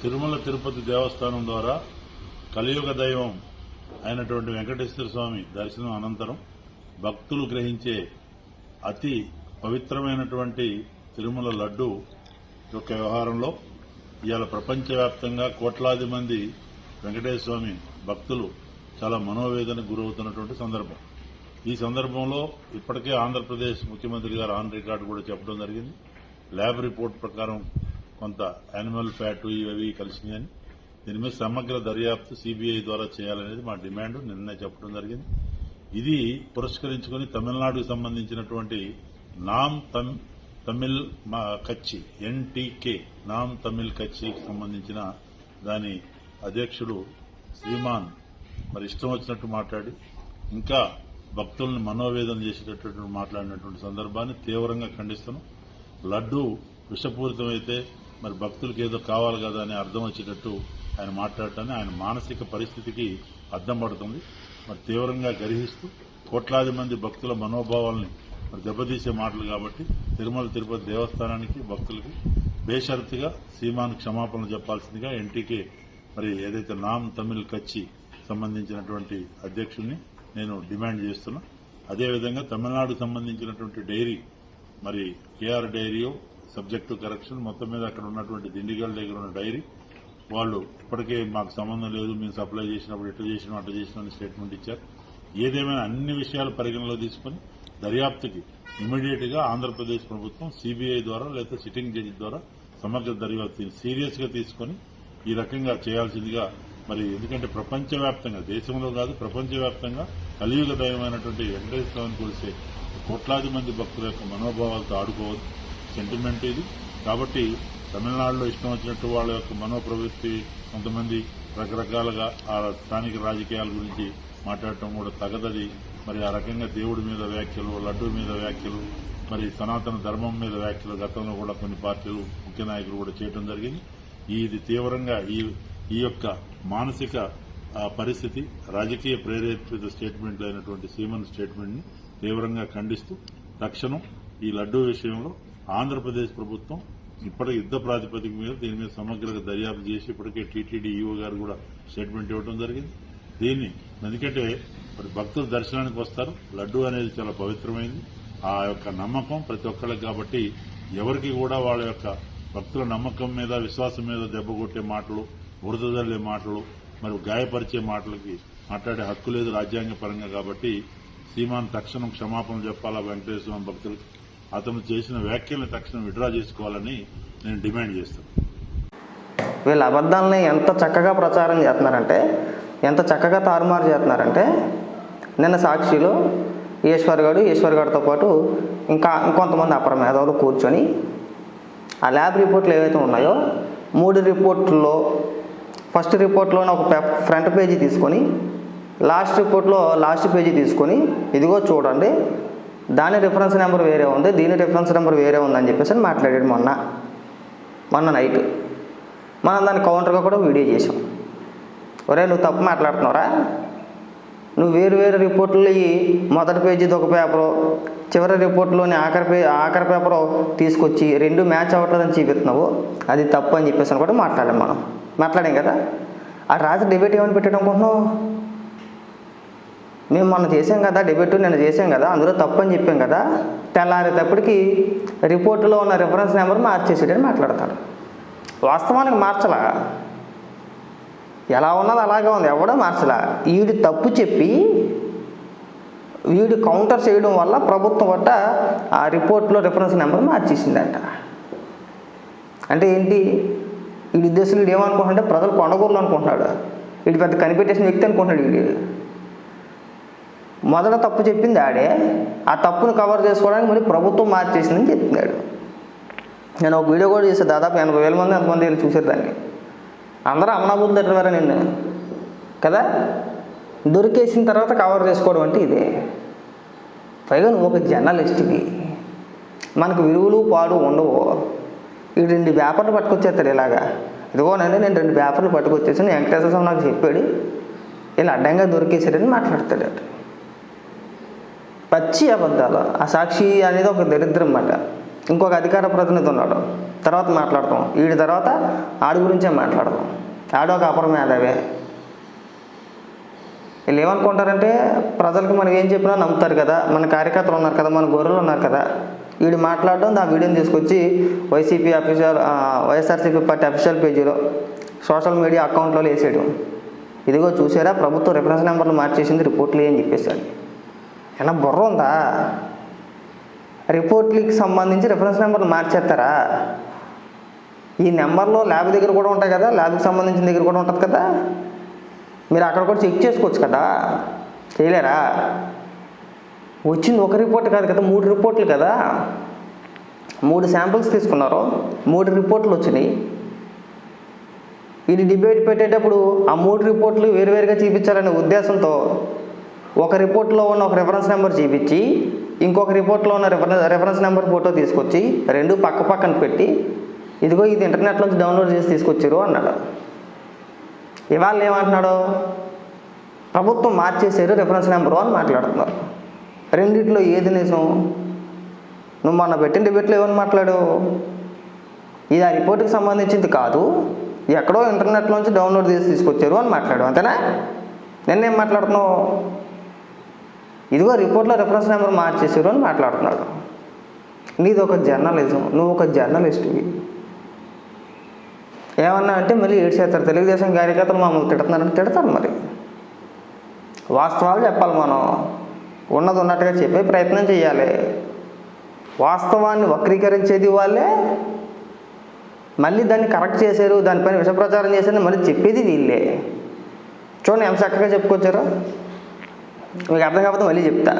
తిరుమల తిరుపతి దేవస్థానం ద్వారా కలియుగ దైవం అయినటువంటి వెంకటేశ్వర స్వామి దర్శనం అనంతరం భక్తులు గ్రహించే అతి పవిత్రమైనటువంటి తిరుమల లడ్డు యొక్క వ్యవహారంలో ఇవాళ ప్రపంచవ్యాప్తంగా కోట్లాది మంది వెంకటేశ్వర స్వామి భక్తులు చాలా మనోవేదనకు గురవుతున్నటువంటి సందర్భం. ఈ సందర్భంలో ఇప్పటికే ఆంధ్రప్రదేశ్ ముఖ్యమంత్రి గారు ఆన్ రికార్డు కూడా చెప్పడం జరిగింది. ల్యాబ్ రిపోర్ట్ ప్రకారం కొంత యానిమల్ ఫ్యాట్ ఇవి కలిసినాయని, దీని మీద సమగ్ర దర్యాప్తు సిబిఐ ద్వారా చేయాలనేది మా డిమాండ్ నిన్నే చెప్పడం జరిగింది. ఇది పురస్కరించుకుని తమిళనాడుకు సంబంధించినటువంటి నామ్ తమిళ్ కచ్చి ఎన్టీకే నామ్ తమిళ్ కచ్చికి సంబంధించిన దాని అధ్యక్షుడు శ్రీమాన్ మరి ఇష్టం వచ్చినట్టు మాట్లాడి ఇంకా భక్తులను మనోవేదన చేసేటటువంటి మాట్లాడినటువంటి సందర్భాన్ని తీవ్రంగా ఖండిస్తున్నాం. లడ్డు విషపూరితమైతే మరి భక్తులకు ఏదో కావాలి కదా అని అర్థం వచ్చేటట్టు ఆయన మాట్లాడటాన్ని ఆయన మానసిక పరిస్థితికి అద్దం పడుతుంది. మరి తీవ్రంగా గర్హిస్తూ కోట్లాది మంది భక్తుల మనోభావాల్ని మరి దెబ్బతీసే మాటలు కాబట్టి తిరుమల తిరుపతి దేవస్థానానికి భక్తులకి బేషరతుగా సీమాను క్షమాపణలు చెప్పాల్సిందిగా ఎన్టీకే మరి ఏదైతే నామ్ తమిళ్ కచ్చి సంబంధించినటువంటి అధ్యక్షుడిని నేను డిమాండ్ చేస్తున్నా. అదేవిధంగా తమిళనాడుకు సంబంధించినటువంటి డైరీ మరి కేఆర్ డైరీయో సబ్జెక్టు కరెక్షన్ మొత్తం మీద అక్కడ ఉన్నటువంటి దిండిగల్ దగ్గర ఉన్న డైరీ వాళ్ళు ఇప్పటికే మాకు సంబంధం లేదు, మేము సప్లై చేసినప్పుడు ఎట్లా చేసినాం అట్లా చేసినాం అని స్టేట్మెంట్ ఇచ్చారు. ఏదేమైనా అన్ని విషయాలు పరిగణలో తీసుకుని దర్యాప్తుకి ఇమీడియట్ గా ఆంధ్రప్రదేశ్ ప్రభుత్వం సిబిఐ ద్వారా లేదా సిట్టింగ్ జడ్జి ద్వారా సమగ్ర దర్యాప్తు సీరియస్ గా తీసుకుని ఈ రకంగా చేయాల్సిందిగా మరి ఎందుకంటే ప్రపంచవ్యాప్తంగా దేశంలో కాదు ప్రపంచవ్యాప్తంగా కలియుగ దైవమైనటువంటి వెంకటేశ్వర స్వామిని కొలిసే కోట్లాది మంది భక్తుల యొక్క మనోభావాలతో ఆడుకోవద్దు సెంటిమెంట్ ఇది. కాబట్టి తమిళనాడులో ఇష్టం వచ్చినట్టు వాళ్ళ యొక్క మనోప్రవృత్తి కొంతమంది రకరకాలుగా ఆ స్థానిక రాజకీయాల గురించి మాట్లాడటం కూడా తగదది. మరి ఆ రకంగా దేవుడి మీద వ్యాఖ్యలు, లడ్డూ మీద వ్యాఖ్యలు, మరి సనాతన ధర్మం మీద వ్యాఖ్యలు గతంలో కూడా కొన్ని పార్టీలు ముఖ్య నాయకులు కూడా చేయడం జరిగింది. ఇది తీవ్రంగా ఈ యొక్క మానసిక పరిస్థితి రాజకీయ ప్రేరేపిత స్టేట్మెంట్లు అయినటువంటి సీమన్ స్టేట్మెంట్ ని తీవ్రంగా ఖండిస్తూ తక్షణం ఈ లడ్డూ విషయంలో ఆంధ్రప్రదేశ్ ప్రభుత్వం ఇప్పటికే యుద్ద ప్రాతిపదిక మీద దీని మీద సమగ్రంగా దర్యాప్తు చేసి ఇప్పటికే టీటీడీ ఈఓ గారు కూడా స్టేట్మెంట్ ఇవ్వడం జరిగింది. దీన్ని ఎందుకంటే మరి భక్తులు దర్శనానికి వస్తారు, లడ్డూ అనేది చాలా పవిత్రమైంది, ఆ యొక్క నమ్మకం ప్రతి ఒక్కరికి. కాబట్టి ఎవరికి కూడా వాళ్ళ యొక్క భక్తుల నమ్మకం మీద విశ్వాసం మీద దెబ్బ కొట్టే మాటలు, బురదజల్లే మాటలు, మరి గాయపరిచే మాటలకి మాట్లాడే హక్కు లేదు రాజ్యాంగ పరంగా. కాబట్టి సీమాన్ తక్షణం క్షమాపణ చెప్పాలా వెంకటేశ్వర స్వామి భక్తులకి, అతను చేసిన వ్యాఖ్యలను తక్షణం విడ్రా చేసుకోవాలని నేను డిమాండ్ చేస్తాను. వీళ్ళ అబద్దాలని ఎంత చక్కగా ప్రచారం చేస్తున్నారంటే, ఎంత చక్కగా తారుమారు చేస్తున్నారంటే, నిన్న సాక్షిలో ఈశ్వర్ గారితో పాటు ఇంకొంతమంది అపర మేధావులు కూర్చొని ఆ ల్యాబ్ రిపోర్ట్లు ఏవైతే ఉన్నాయో 3 రిపోర్టుల్లో ఫస్ట్ రిపోర్ట్లోనే ఒక ఫ్రంట్ పేజీ తీసుకొని లాస్ట్ రిపోర్ట్లో లాస్ట్ పేజీ తీసుకొని ఇదిగో చూడండి దాని రిఫరెన్స్ నెంబర్ వేరే ఉంది, దీని రిఫరెన్స్ నెంబర్ వేరే ఉందని చెప్పేసి మాట్లాడాడు మొన్న నైట్. మనం దాన్ని కౌంటర్గా కూడా వీడియో చేసాం. ఒరే నువ్వు తప్పు మాట్లాడుతున్నావురా, నువ్వు వేరు రిపోర్టులు మొదటి పేజీది ఒక పేపరు, చివరి రిపోర్టులోని ఆఖరి పేపరు తీసుకొచ్చి 2 మ్యాచ్ అవ్వట్లేదని చూపిస్తున్నావు, అది తప్పు అని చెప్పేసి కూడా మాట్లాడాం కదా. ఆ రాత్రి డిబేట్ ఏమని పెట్టాడు అనుకుంటున్నావు? మేము మొన్న చేసాం కదా డిబేట్, నిన్న చేసాం కదా, అందులో తప్పు అని చెప్పాం కదా, తెల్లారేటప్పటికి రిపోర్టులో ఉన్న రిఫరెన్స్ నెంబర్ మార్చేసాడని మాట్లాడతాడు. వాస్తవానికి మార్చలా, ఎలా ఉన్నది అలాగే ఉంది, ఎవడో మార్చలా. వీడు తప్పు చెప్పి వీడు కౌంటర్ చేయడం వల్ల ప్రభుత్వం వద్ద ఆ రిపోర్ట్లో రిఫరెన్స్ నెంబర్ మార్చేసిందంట. అంటే ఏంటి వీడి ఉద్దేశం? వీడు ఏమనుకుంటున్నాడంటే ప్రజలు కొండగూరులు అనుకుంటున్నాడు, వీడు పెద్ద కనిపెట్టేసిన వ్యక్తి అనుకుంటున్నాడు. వీడు మొదట తప్పు చెప్పింది ఆడే, ఆ తప్పును కవర్ చేసుకోవడానికి మళ్ళీ ప్రభుత్వం మార్చేసిందని చెప్తున్నాడు. నేను ఒక వీడియో కూడా చేశాను, దాదాపు 80,000 మంది అంతమంది వెళ్ళి చూసారు దాన్ని. అందరూ అమనాబుద్ధి తిట్టవారా నిన్ను కదా, దొరికేసిన తర్వాత కవర్ చేసుకోవడం అంటే ఇదే. పైగా నువ్వు ఒక జర్నలిస్ట్కి, మనకు విలువలు పాడు ఉండవు. ఈ 2 పేపర్లు పట్టుకొచ్చేస్తాడు ఇలాగా, ఇదిగోనండి నేను 2 పేపర్లు పట్టుకొచ్చేసాను, వెంకటేశ్వర స్వామి నాకు చెప్పాడు, ఇలా అడ్డంగా దొరికేసాడని మాట్లాడతాడు. పచ్చి అబద్ధాలు. ఆ సాక్షి అనేది ఒక దరిద్రం అన్నమాట. ఇంకొక అధికార ప్రతినిధి ఉన్నాడు, తర్వాత మాట్లాడతాం. వీడి తర్వాత ఆడి గురించే మాట్లాడతాం. ఆడు ఒక అపర మేధావే. వీళ్ళు ఏమనుకుంటారంటే ప్రజలకు మనం ఏం చెప్పినా నమ్ముతారు కదా, మన కార్యకర్తలు ఉన్నారు కదా, మన గొర్రెలు ఉన్నారు కదా. వీడు మాట్లాడడం, ఆ వీడియోని తీసుకొచ్చి వైఎస్ఆర్సీపీ పార్టీ అఫీషియల్ పేజీలో సోషల్ మీడియా అకౌంట్లో వేసేయడం. ఇదిగో చూసారా, ప్రభుత్వం రిఫరెన్స్ నెంబర్లు మార్చేసింది, రిపోర్ట్లు అని చెప్పేసాడు. ఏమన్నా బుర్ర ఉందా? రిపోర్ట్లకి సంబంధించి రిఫరెన్స్ నెంబర్లు మార్చేస్తారా? ఈ నెంబర్లో ల్యాబ్ దగ్గర కూడా ఉంటాయి కదా, ల్యాబ్కి సంబంధించిన దగ్గర కూడా ఉంటుంది కదా, మీరు అక్కడ కూడా చెక్ చేసుకోవచ్చు కదా, చేయలేరా? వచ్చింది ఒక రిపోర్ట్ కాదు కదా, 3 రిపోర్ట్లు కదా. 3 శాంపిల్స్ తీసుకున్నారు, 3 రిపోర్ట్లు వచ్చినాయి. ఇది డిబేట్ పెట్టేటప్పుడు ఆ 3 రిపోర్ట్లు వేరువేరుగా చూపించాలనే ఉద్దేశంతో ఒక రిపోర్ట్లో ఉన్న ఒక రిఫరెన్స్ నెంబర్ చూపించి, ఇంకొక రిపోర్ట్లో ఉన్న రిఫరెన్స్ నెంబర్ ఫోటో తీసుకొచ్చి 2 పక్క పక్కన పెట్టి, ఇదిగో ఇది ఇంటర్నెట్లోంచి డౌన్లోడ్ చేసి తీసుకొచ్చారు అన్నాడు. ఇవాళ ఏమంటున్నాడు? ప్రభుత్వం మార్చేసారు రిఫరెన్స్ నెంబరు అని మాట్లాడుతున్నారు. రెండిట్లో ఏది నిజం? నువ్వు మొన్న పెట్టిన డిబేట్లో ఏమని మాట్లాడు? ఇది ఆ రిపోర్ట్కి సంబంధించింది కాదు, ఎక్కడో ఇంటర్నెట్లోంచి డౌన్లోడ్ చేసి తీసుకొచ్చారు అని మాట్లాడు, అంతేనా? నిన్నేం మాట్లాడుతున్నావు? ఇదిగో రిపోర్ట్లో రిఫరెన్స్ నెంబర్ మార్చేసారు అని మాట్లాడుతున్నాడు. నీది ఒక జర్నలిజం, నువ్వు ఒక జర్నలిస్ట్వి. ఏమన్నా అంటే మళ్ళీ ఏడ్చేస్తారు, తెలుగుదేశం కార్యకర్తలు మమ్మల్ని తిడుతున్నారంటే తిడతారు. మరి వాస్తవాలు చెప్పాలి, మనం ఉన్నది ఉన్నట్టుగా చెప్పే ప్రయత్నం చేయాలి. వాస్తవాన్ని వక్రీకరించేది వాళ్ళే, మళ్ళీ దాన్ని కరెక్ట్ చేశారు, దానిపైన విషప్రచారం చేశారని మళ్ళీ చెప్పేది వీళ్ళే. చూడండి ఎంత చక్కగా చెప్పుకొచ్చారో. మీకు అర్థం కాకపోతే మళ్ళీ చెప్తా.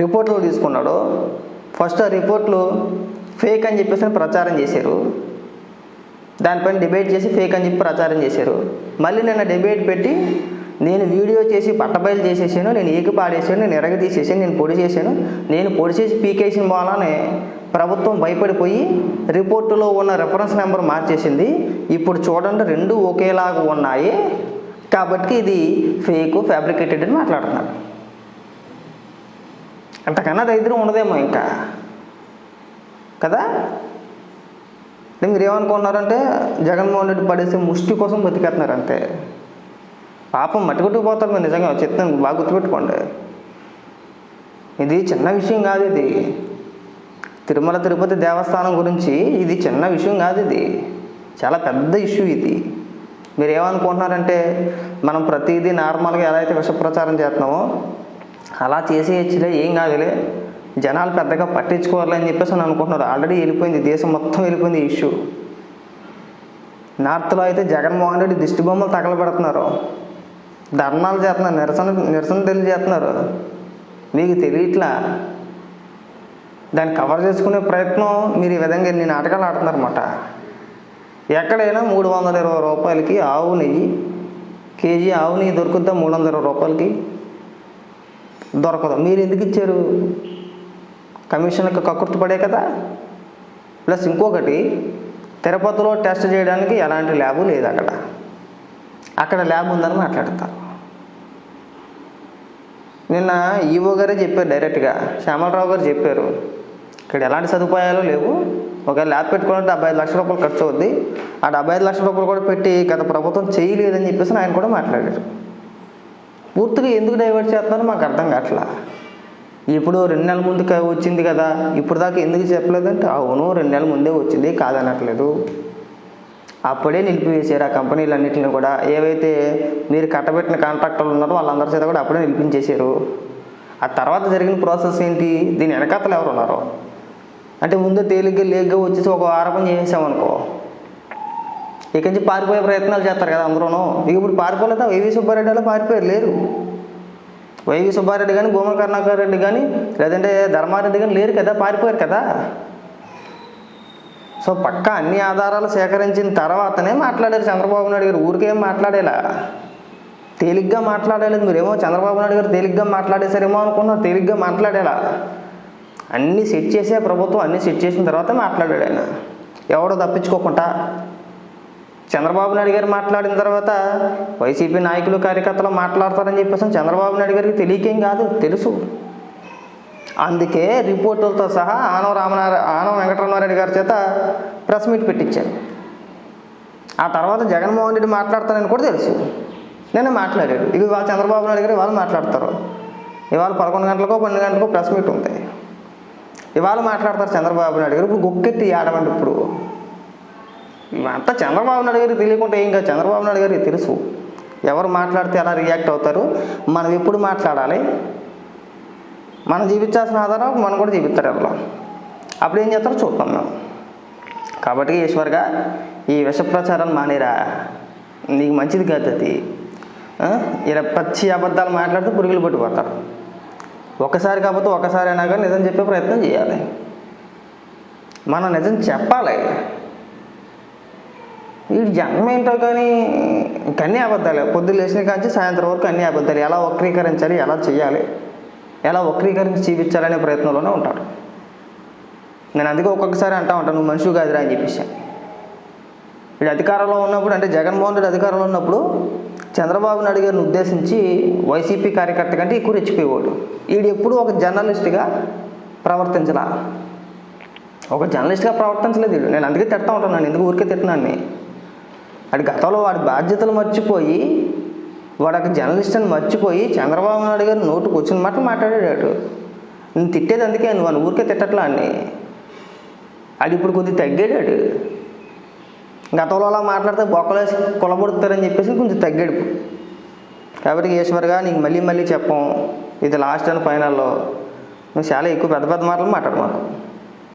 రిపోర్ట్లు తీసుకున్నాడు. ఫస్ట్ ఆ రిపోర్ట్లు ఫేక్ అని చెప్పేసి ప్రచారం చేశారు, దానిపైన డిబేట్ చేసి ఫేక్ అని చెప్పి ప్రచారం చేశారు. మళ్ళీ నిన్న డిబేట్ పెట్టి నేను వీడియో చేసి పట్టబయలు చేసేసాను, నేను ఏకి పాడేసాను, నేను ఎరగ తీసేసాను, నేను పొడి చేశాను, నేను పొడి చేసి పీకేసిన వల్లనే ప్రభుత్వం భయపడిపోయి రిపోర్టులో ఉన్న రిఫరెన్స్ నెంబర్ మార్చేసింది. ఇప్పుడు చూడండి 2 ఒకేలాగా ఉన్నాయి, కాబట్టి ఇది ఫేక్ ఫ్యాబ్రికేటెడ్ అని మాట్లాడుతున్నారు. అంతకన్నా దరిద్రం ఉండదేమో ఇంకా కదా. మీరు ఏమనుకుంటున్నారంటే జగన్మోహన్ రెడ్డి పడేసే ముష్టి కోసం బతికేస్తున్నారు అంతే. పాపం మట్టుకొట్టుకుపోతారు. మీరు నిజంగా చెప్తాను, బాగా గుర్తుపెట్టుకోండి. ఇది చిన్న విషయం కాదు. ఇది తిరుమల తిరుపతి దేవస్థానం గురించి ఇది చిన్న విషయం కాదు, ఇది చాలా పెద్ద ఇష్యూ. ఇది మీరు ఏమనుకుంటున్నారంటే మనం ప్రతిదీ నార్మల్గా ఎలా అయితే విష ప్రచారం చేస్తున్నామో అలా చేసేయచ్చులే, ఏం కాదులే, జనాలు పెద్దగా పట్టించుకోవాలని చెప్పేసి అని అనుకుంటున్నారు. ఆల్రెడీ వెళ్ళిపోయింది, దేశం మొత్తం వెళ్ళిపోయింది ఈ ఇష్యూ. నార్త్లో అయితే జగన్మోహన్ రెడ్డి దిష్టి బొమ్మలు తగలబెడుతున్నారు, ధర్నాలు చేస్తున్నారు, నిరసన తెలియజేస్తున్నారు. మీకు తెలియట్లా, దాన్ని కవర్ చేసుకునే ప్రయత్నం మీరు ఈ విధంగా ఎన్ని నాటకాలు ఆడుతున్నారన్నమాట. ఎక్కడైనా 320 రూపాయలకి ఆవు నెయ్యి, కేజీ ఆవు నెయ్యి దొరుకుద్దా? 320 రూపాయలకి దొరకదు. మీరు ఎందుకు ఇచ్చారు? కమిషన్కి కక్కుర్తి పడే కదా. ప్లస్ ఇంకొకటి, తిరుపతిలో టెస్ట్ చేయడానికి ఎలాంటి ల్యాబు లేదు. అక్కడ ల్యాబ్ ఉందని మాట్లాడతారు. నిన్న ఈవో గారే చెప్పారు, డైరెక్ట్గా శ్యామలరావు గారు చెప్పారు, ఇక్కడ ఎలాంటి సదుపాయాలు లేవు, ఒక ల్యాబ్ పెట్టుకోవాలంటే 75 లక్షల రూపాయలు ఖర్చు అవుద్ది, ఆ 75 లక్షల రూపాయలు కూడా పెట్టి గత ప్రభుత్వం చేయలేదని చెప్పేసి ఆయన కూడా మాట్లాడారు. పూర్తిగా ఎందుకు డైవర్ట్ చేస్తున్నారో మాకు అర్థం కావట్లా. ఇప్పుడు 2 నెలల ముందు వచ్చింది కదా, ఇప్పుడు దాకా ఎందుకు చెప్పలేదంటే అవును 2 నెలల ముందే వచ్చింది, కాదనట్లేదు. అప్పుడే నిలిపివేశారు ఆ కంపెనీలన్నింటినీ కూడా. ఏవైతే మీరు కట్టబెట్టిన కాంట్రాక్టర్లు ఉన్నారో వాళ్ళందరి చేత కూడా అప్పుడే నిలిపించేశారు. ఆ తర్వాత జరిగిన ప్రాసెస్ ఏంటి? దీని వెనకాతలు ఎవరు ఉన్నారో అంటే ముందు తేలిగ్గా లేగ్గా వచ్చేసి ఒక ఆరోపణ చేసామనుకో, ఇక నుంచి పారిపోయే ప్రయత్నాలు చేస్తారు కదా అందరూనూ. ఇప్పుడు పారిపోలేదా? వైవి సుబ్బారెడ్డి అలా పారిపోయారు, లేరు. వైవి సుబ్బారెడ్డి కానీ, భూమా కరుణాకర్ రెడ్డి కానీ, లేదంటే ధర్మారెడ్డి కానీ లేరు కదా, పారిపోయారు కదా. సో పక్కా అన్ని ఆధారాలు సేకరించిన తర్వాతనే మాట్లాడారు చంద్రబాబు నాయుడు గారు. ఊరికేం మాట్లాడేలా, తేలిగ్గా మాట్లాడలేదు. మీరేమో చంద్రబాబు నాయుడు గారు తేలిగ్గా మాట్లాడేశారేమో అనుకున్నారు. తేలిగ్గా మాట్లాడేలా, అన్నీ సెట్ చేసే ప్రభుత్వం అన్నీ సెట్ చేసిన తర్వాత మాట్లాడాడు ఆయన, ఎవడో తప్పించుకోకుండా. చంద్రబాబు నాయుడు గారు మాట్లాడిన తర్వాత వైసీపీ నాయకులు కార్యకర్తలు మాట్లాడతారని చెప్పేసి చంద్రబాబు నాయుడు గారికి తెలియకేం కాదు, తెలుసు. అందుకే రిపోర్టులతో సహా ఆనం వెంకటరమణారెడ్డి గారి చేత ప్రెస్ మీట్ పెట్టించాను. ఆ తర్వాత జగన్మోహన్ రెడ్డి మాట్లాడతానని కూడా తెలుసు. నేనే మాట్లాడాడు. ఇక ఇవాళ చంద్రబాబు నాయుడు గారు ఇవాళ మాట్లాడతారు. ఇవాళ 11 గంటలకో 12 గంటలకో ప్రెస్ మీట్ ఉంది. ఇవాళ మాట్లాడతారు చంద్రబాబు నాయుడు గారు. ఇప్పుడు గుక్కెత్తి ఆడమండి. ఇప్పుడు ఇవంతా చంద్రబాబు నాయుడు గారికి తెలియకుండా ఏం కాదు. చంద్రబాబు నాయుడు గారికి తెలుసు ఎవరు మాట్లాడితే ఎలా రియాక్ట్ అవుతారు, మనం ఎప్పుడు మాట్లాడాలి, మనం చూపించాల్సిన ఆధారం మనం కూడా చూపిస్తారు ఎవరు. అప్పుడు ఏం చేస్తారో చూద్దాం మేము. కాబట్టి ఈశ్వర్గా ఈ విష ప్రచారాలు మానేరా, నీకు మంచిది కాదు అది. ఇలా పచ్చి అబద్ధాలు మాట్లాడితే పురుగులు పట్టిపోతారు. ఒకసారి కాకపోతే ఒకసారి అయినా కానీ నిజం చెప్పే ప్రయత్నం చేయాలి. మనం నిజం చెప్పాలి. ఈ జన్మ ఏంటో కానీ ఇంకన్నీ అబద్ధాలు. పొద్దున్న లేచిన కాంచి సాయంత్రం వరకు అన్నీ అబద్ధాలు. ఎలా వక్రీకరించాలి, ఎలా చేయాలి, ఎలా వక్రీకరించి చూపించాలనే ప్రయత్నంలోనే ఉంటారు. నేను అందుకే ఒక్కొక్కసారి అంటూ ఉంటాను, నువ్వు మనిషి కాదురా అని చెప్పేసి. వీడు అధికారంలో ఉన్నప్పుడు, అంటే జగన్మోహన్ రెడ్డి అధికారంలో ఉన్నప్పుడు చంద్రబాబు నాయుడు గారిని ఉద్దేశించి వైసీపీ కార్యకర్త కంటే ఎక్కువ రెచ్చిపోయేవాడు. వీడు ఎప్పుడు ఒక జర్నలిస్ట్గా ప్రవర్తించలా, ఒక జర్నలిస్ట్గా ప్రవర్తించలేదు వీడు. నేను అందుకే తిడతా ఉంటాను, ఎందుకు ఊరికే తిట్టినాన్ని. వాడి గతంలో వాడి బాధ్యతలు మర్చిపోయి, వాడు ఒక జర్నలిస్ట్ అని మర్చిపోయి చంద్రబాబు నాయుడు గారు నోటుకు వచ్చిన మాటలు మాట్లాడాడు. నేను తిట్టేది అందుకే, నువ్వు ఊరికే తిట్టట్లా అని. అది ఇప్పుడు కొద్దిగా తగ్గాడు. గతంలో అలా మాట్లాడితే బొక్కలేసి కొలబొడతారని చెప్పేసి కొంచెం తగ్గాడు. కాబట్టి ఈశ్వర్గా నీకు మళ్ళీ చెప్పాం, ఇది లాస్ట్ అండ్ ఫైనల్లో నువ్వు చాలా ఎక్కువ పెద్ద పెద్ద మాటలు మాట్లాడు మాకు.